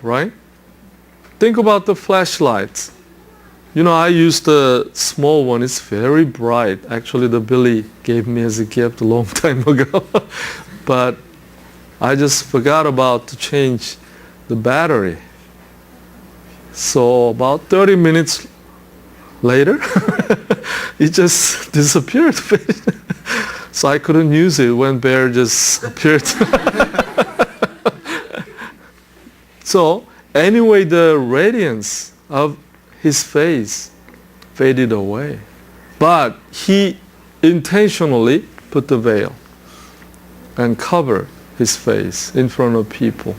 right? Think about the flashlights. I used the small one. It's very bright. Actually, the Billy gave me as a gift a long time ago. But I just forgot about to change the battery. So about 30 minutes later, it just disappeared. So I couldn't use it when Bear just appeared. So anyway, the radiance of his face faded away. But he intentionally put the veil and covered his face in front of people.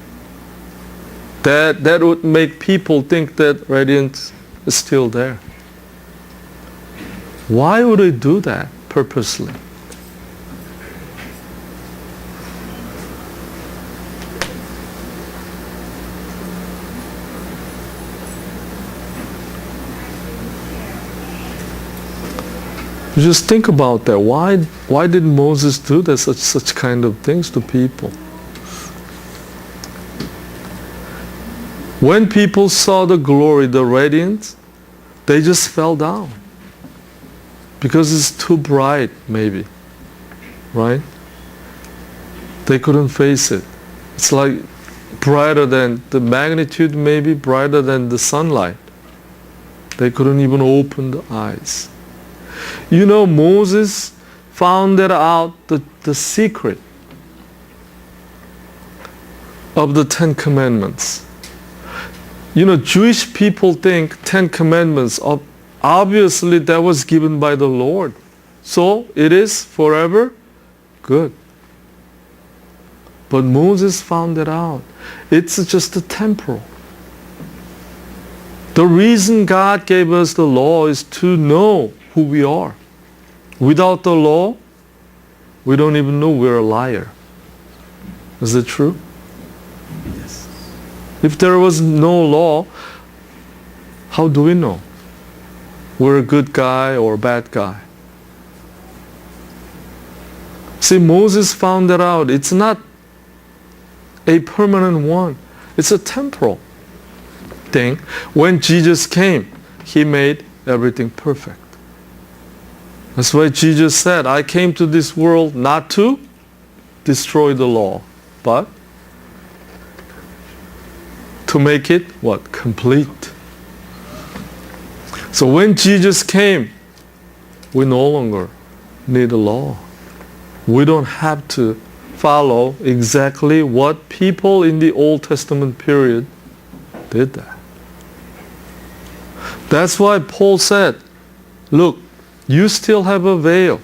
That would make people think that radiance is still there. Why would he do that purposely? Just think about that. Why did Moses do that, such kind of things to people? When people saw the glory, the radiance, they just fell down. Because it's too bright, maybe. Right? They couldn't face it. It's like brighter than the magnitude, maybe brighter than the sunlight. They couldn't even open the eyes. Moses found out the secret of the Ten Commandments. Jewish people think Ten Commandments, obviously that was given by the Lord. So it is forever good. But Moses found it out. It's just a temporal. The reason God gave us the law is to know who we are. Without the law, we don't even know we're a liar. Is it true? Yes. If there was no law, how do we know we're a good guy or a bad guy? See, Moses found that out. It's not a permanent one. It's a temporal thing. When Jesus came, He made everything perfect. That's why Jesus said, I came to this world not to destroy the law, but to make it, what? Complete. So when Jesus came, we no longer need a law. We don't have to follow exactly what people in the Old Testament period did that. That's why Paul said, look, you still have a veil.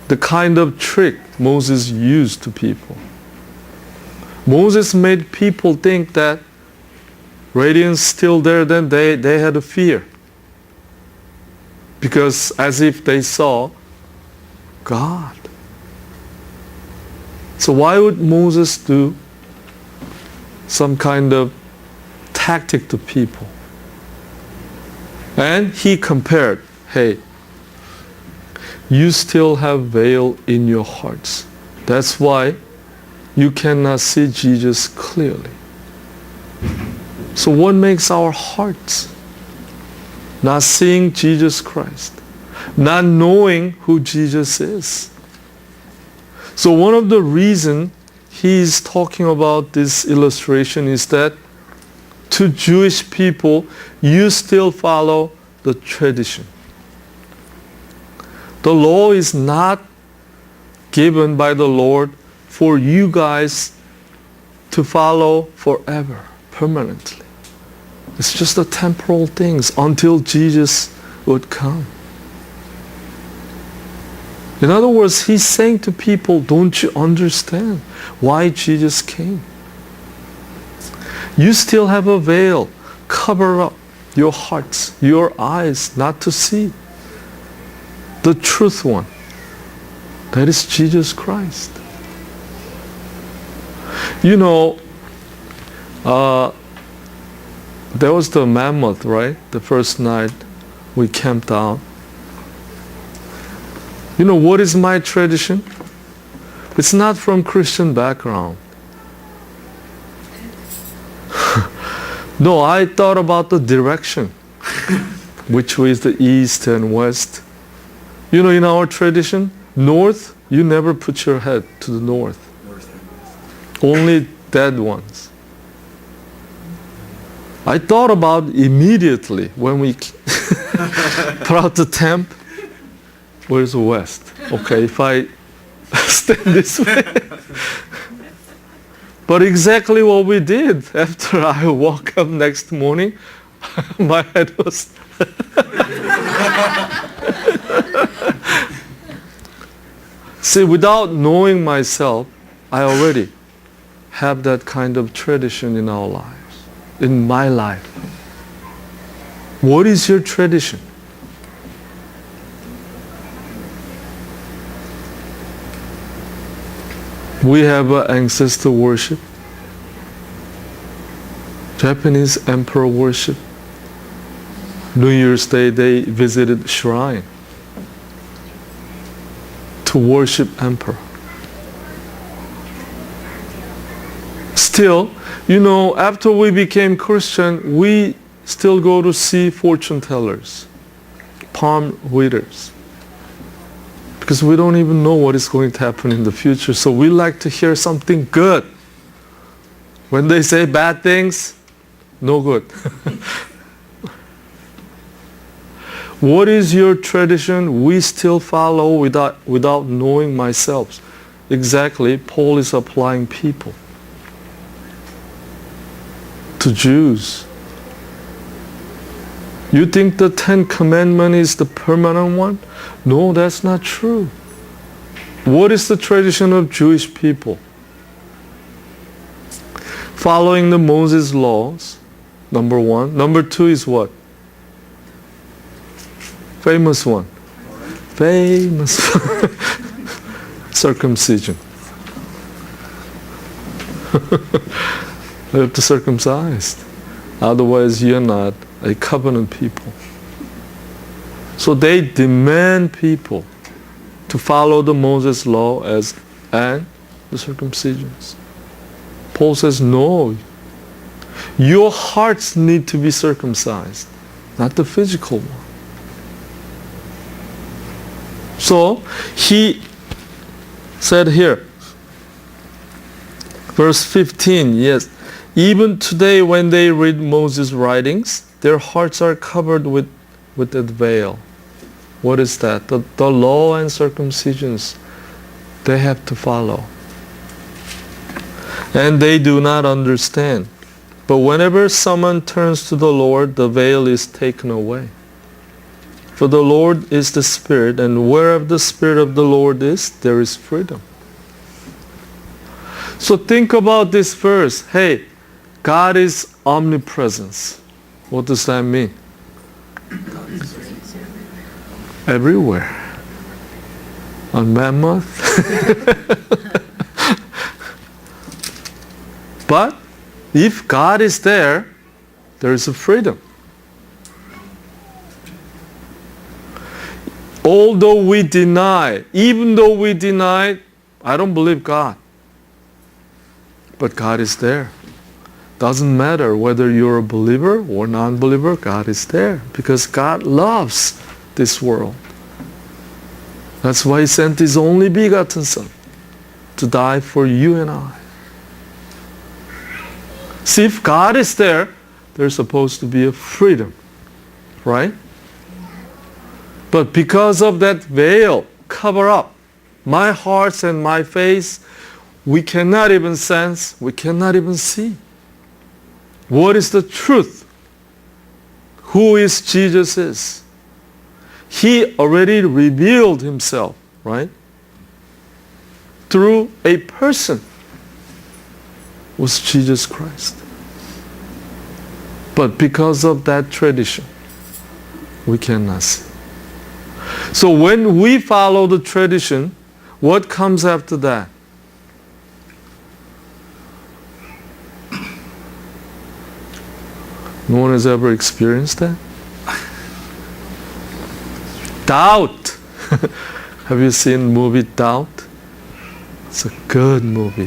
The kind of trick Moses used to people. Moses made people think that radiance still there, then they had a fear. Because as if they saw God. So why would Moses do some kind of tactic to people? And he compared, hey, you still have veil in your hearts. That's why you cannot see Jesus clearly. So what makes our hearts not seeing Jesus Christ? Not knowing who Jesus is? So one of the reasons he's talking about this illustration is that to Jewish people, you still follow the tradition. The law is not given by the Lord for you guys to follow forever, permanently. It's just the temporal things until Jesus would come. In other words, he's saying to people, don't you understand why Jesus came? You still have a veil. Cover up your hearts, your eyes, not to see the truth one. That is Jesus Christ. There was the mammoth, right? The first night we camped out. What is my tradition? It's not from Christian background. No, I thought about the direction, which way is the east and west. You know, in our tradition, north, you never put your head to the north. North and west. Only dead ones. I thought about immediately when we put out the tent, where's the west? Okay, if I stand this way. But exactly what we did after I woke up next morning, my head was See, without knowing myself, I already have that kind of tradition in our lives, in my life. What is your tradition? We have ancestor worship, Japanese emperor worship. New Year's Day they visited shrine to worship emperor. Still, you know, after we became Christian, we still go to see fortune tellers, palm readers. Because we don't even know what is going to happen in the future. So we like to hear something good. When they say bad things, no good. What is your tradition we still follow without knowing myself? Exactly, Paul is applying people to Jews. You think the 10 Commandments is the permanent one? No, that's not true. What is the tradition of Jewish people? Following the Moses laws, number one. Number two is what? Famous one. Famous circumcision. You have to circumcise. Otherwise, you're not a covenant people. So they demand people to follow the Moses law and the circumcisions. Paul says, no, your hearts need to be circumcised, not the physical one. So he said here, verse 15, yes, even today when they read Moses' writings, their hearts are covered with that veil. What is that? The law and circumcisions they have to follow. And they do not understand. But whenever someone turns to the Lord, the veil is taken away. For the Lord is the Spirit, and wherever the Spirit of the Lord is, there is freedom. So think about this verse. Hey, God is omnipresence. What does that mean? Everywhere. On Mammoth. But if God is there, there is a freedom. Although we deny, even though we deny, I don't believe God. But God is there. Doesn't matter whether you're a believer or non-believer, God is there. Because God loves this world. That's why He sent His only begotten Son to die for you and I. See, if God is there, there's supposed to be a freedom, right? But because of that veil, cover up my heart and my face, we cannot even sense, we cannot even see. What is the truth? Who is Jesus is? He already revealed Himself, right? Through a person, was Jesus Christ. But because of that tradition, we cannot see. So when we follow the tradition, what comes after that? No one has ever experienced that? Doubt. Have you seen the movie Doubt? It's a good movie.